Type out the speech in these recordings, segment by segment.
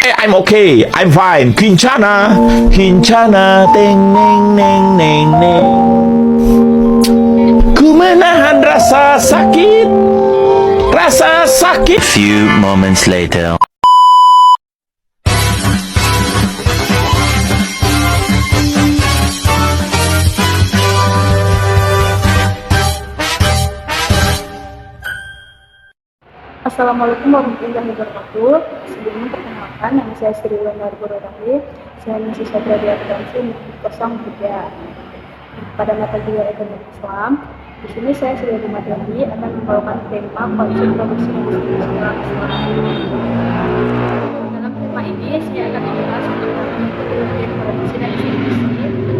I'm okay, I'm fine. Kincana, kincana, teng neng neng neng neng. Ku menahan rasa sakit, rasa sakit. Few moments later. Assalamualaikum warahmatullahi wabarakatuh. Sebelumnya perkenalkan, nama saya Sri Leonard Bororari. Saya mahasiswa Prodi Akuntansi Negeri 03. Pada mata kuliah Ekonomi Islam, di sini saya sudah dimateri akan membawakan tema konsep produksi dan distribusi dalam Islam. Dalam tema ini saya akan membahas tentang pengertian produksi dan distribusi,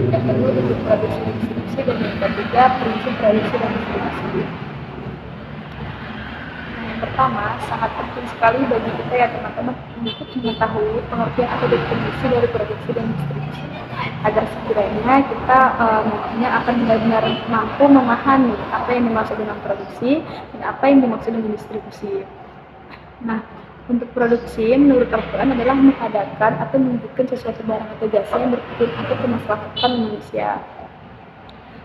yang kedua bentuk produksi dan distribusi, dan yang ketiga prinsip produksi dan distribusi. Pertama, sangat penting sekali bagi kita ya teman-teman untuk mengetahui pengertian atau definisi dari produksi dan distribusi agar sekiranya kita nantinya akan benar-benar mampu memahami apa yang dimaksud dengan produksi dan apa yang dimaksud dengan distribusi. Nah, untuk produksi menurut Al-Quran adalah mengadakan atau menunjukkan sesuatu barang atau jasa yang bertujuan untuk kemaslahatan manusia.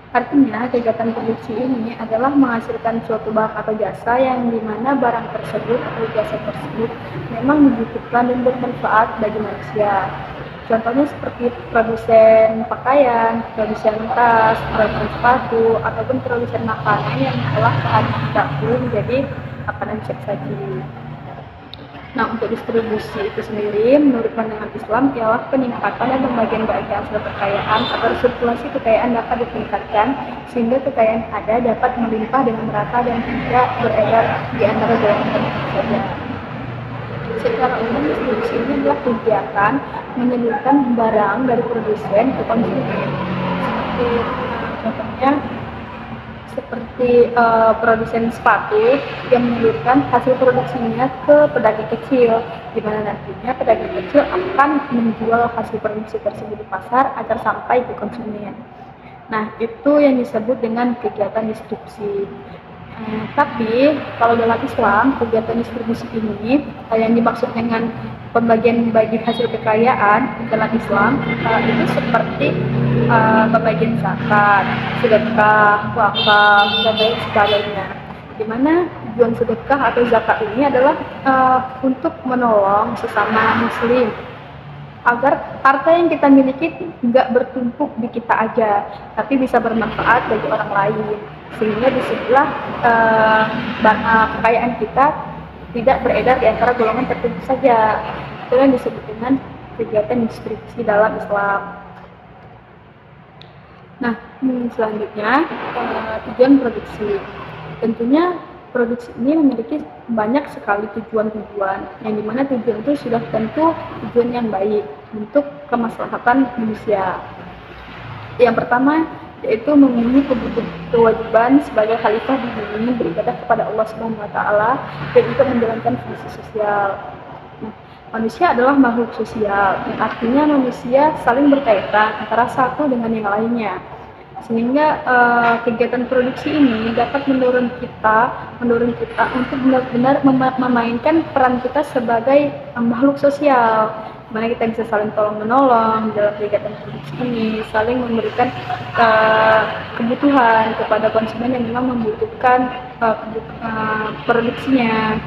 Artinya, kegiatan produksi ini adalah menghasilkan suatu barang atau jasa yang dimana barang tersebut atau jasa tersebut memang dibutuhkan dan bermanfaat bagi manusia. Contohnya seperti produsen pakaian, produsen tas, produsen sepatu, ataupun produsen makanan yang mengolah bahan baku menjadi makanan siap saji. Nah, untuk distribusi itu sendiri, menurut pandangan Islam, ialah peningkatan dan pembagian bagi hasil kekayaan agar sirkulasi kekayaan dapat ditingkatkan sehingga kekayaan ada dapat melimpah dengan merata dan tidak beredar di antara golongan tertentu saja. Secara umum, distribusi ini adalah kegiatan menyalurkan barang dari produsen ke konsumen. Seperti produsen sepatu yang menyalurkan hasil produksinya ke pedagang kecil, di mana nantinya pedagang kecil akan menjual hasil produksi tersebut di pasar agar sampai ke konsumen. Nah, itu yang disebut dengan kegiatan distribusi. Tapi kalau dalam Islam, kegiatan distribusi ini yang dimaksud dengan pembagian bagi hasil kekayaan dalam Islam itu seperti pembagian zakat, sedekah, wakaf, dan lain sebagainya. Di mana tujuan sedekah atau zakat ini adalah untuk menolong sesama muslim agar harta yang kita miliki nggak bertumpuk di kita aja, tapi bisa bermanfaat bagi orang lain, sehingga disitulah kekayaan kita tidak beredar di antara golongan tertentu saja. Itu yang disebut dengan kegiatan distribusi dalam Islam. Nah, selanjutnya tujuan produksi. Tentunya produksi ini memiliki banyak sekali tujuan-tujuan, yang dimana tujuan itu sudah tentu tujuan yang baik untuk kemaslahatan manusia. Yang pertama yaitu memenuhi kewajiban sebagai khalifah di bumi, beribadah kepada Allah Subhanahu wa Ta'ala, dan juga menjalankan fungsi sosial. Nah, manusia adalah makhluk sosial, yang artinya manusia saling berkaitan antara satu dengan yang lainnya. Sehingga kegiatan produksi ini dapat mendorong kita untuk benar-benar memainkan peran kita sebagai makhluk sosial, dimana kita bisa saling tolong-menolong dalam kegiatan produksi ini, saling memberikan kebutuhan kepada konsumen yang memang membutuhkan produksinya.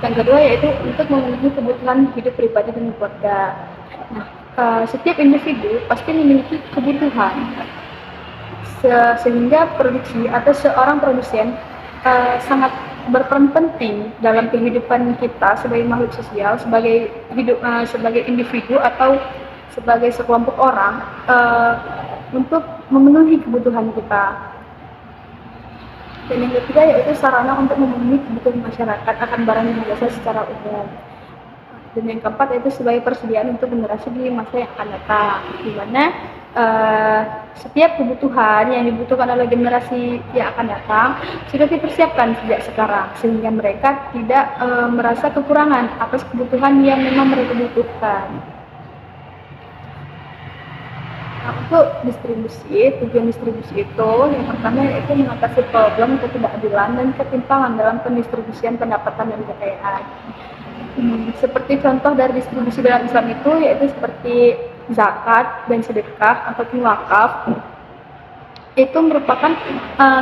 Yang kedua yaitu untuk memenuhi kebutuhan hidup pribadi dan keluarga. Nah, setiap individu pasti memiliki kebutuhan, sehingga produksi atau seorang produsen sangat berperan penting dalam kehidupan kita sebagai makhluk sosial, sebagai individu atau sebagai sekelompok orang untuk memenuhi kebutuhan kita. Dan yang ketiga yaitu sarana untuk memenuhi kebutuhan masyarakat akan barang dan jasa secara umum. Dan yang keempat yaitu sebagai persediaan untuk generasi di masa yang akan datang, di mana setiap kebutuhan yang dibutuhkan oleh generasi yang akan datang sudah dipersiapkan sejak sekarang, sehingga mereka tidak merasa kekurangan atas kebutuhan yang memang mereka butuhkan. Nah, untuk distribusi, tujuan distribusi itu yang pertama yaitu mengatasi problem ketidakadilan dan ketimpangan dalam pendistribusian pendapatan dan kekayaan. Seperti contoh dari distribusi dalam Islam itu yaitu seperti zakat dan sedekah ataupun wakaf. Itu merupakan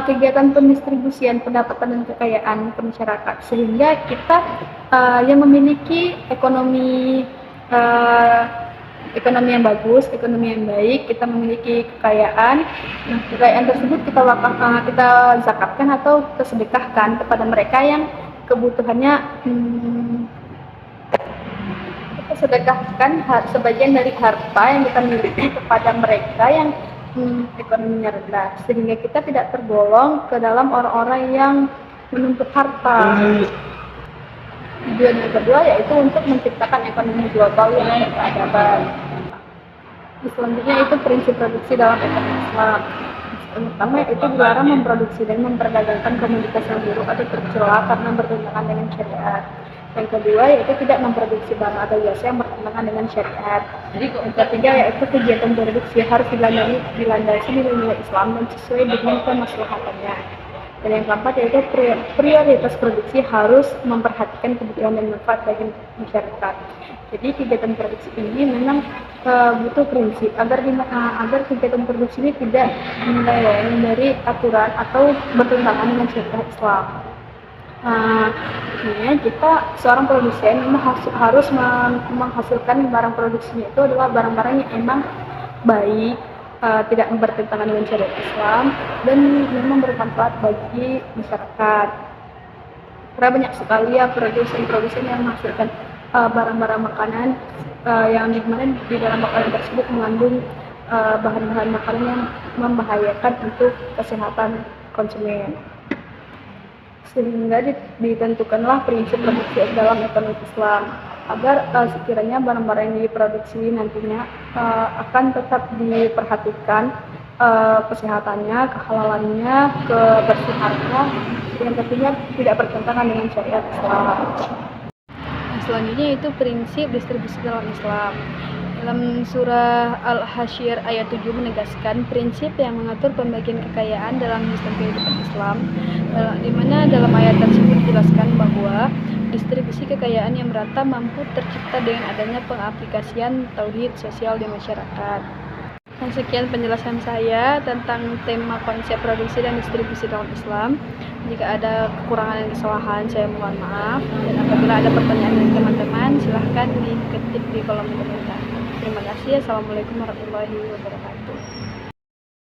kegiatan pendistribusian pendapatan dan kekayaan ke masyarakat, sehingga kita yang memiliki ekonomi yang bagus, ekonomi yang baik, kita memiliki kekayaan. Nah, kekayaan tersebut kita zakatkan atau kita sedekahkan kepada mereka yang kebutuhannya kita sedekahkan sebagian dari harta yang kita miliki kepada mereka yang ekonominya rendah, sehingga kita tidak tergolong ke dalam orang-orang yang menuntut harta. Tujuan yang kedua yaitu untuk menciptakan ekonomi global yang berkeadaban. Selanjutnya itu prinsip produksi dalam ekonomi Islam. Yang pertama yaitu dilarang memproduksi dan memperdagangkan komoditas yang buruk atau tercela karena bertentangan dengan syariat. Yang kedua yaitu tidak memproduksi barang atau jasa yang bertentangan dengan syariat. Yang ketiga yaitu kegiatan produksi harus dilandasi nilai-nilai Islam dan sesuai dengan kemaslahatannya. Dan yang keempat yaitu prioritas produksi harus memperhatikan kebutuhan dan manfaat bagi masyarakat. Jadi kegiatan produksi ini memang butuh prinsip agar kegiatan produksi ini tidak menyeleweng dari aturan atau bertentangan dengan syariat Islam. Kita seorang produsen harus menghasilkan barang produksinya itu adalah barang-barang yang emang baik, tidak bertentangan dengan syariat Islam dan memang bermanfaat bagi masyarakat. Karena banyak sekali ya produsen yang menghasilkan barang-barang makanan yang dimana di dalam makanan tersebut mengandung bahan-bahan makanan yang membahayakan untuk kesehatan konsumen. Sehingga ditentukanlah prinsip produksi dalam ekonomi Islam agar sekiranya barang-barang yang diproduksi nantinya akan tetap diperhatikan kesehatannya, kehalalannya, kebersihannya, yang tentunya tidak bertentangan dengan syariat Islam. Selanjutnya itu prinsip distribusi dalam Islam. Dalam surah Al-Hasyr ayat 7 menegaskan prinsip yang mengatur pembagian kekayaan dalam sistem kehidupan Islam, di mana dalam ayat tersebut dijelaskan bahwa distribusi kekayaan yang merata mampu tercipta dengan adanya pengaplikasian tauhid sosial di masyarakat. Dan sekian penjelasan saya tentang tema konsep produksi dan distribusi dalam Islam. Jika ada kekurangan dan kesalahan, saya mohon maaf. Dan apabila ada pertanyaan dari teman-teman, silahkan diketik di kolom komentar. Terima kasih. Assalamualaikum warahmatullahi wabarakatuh.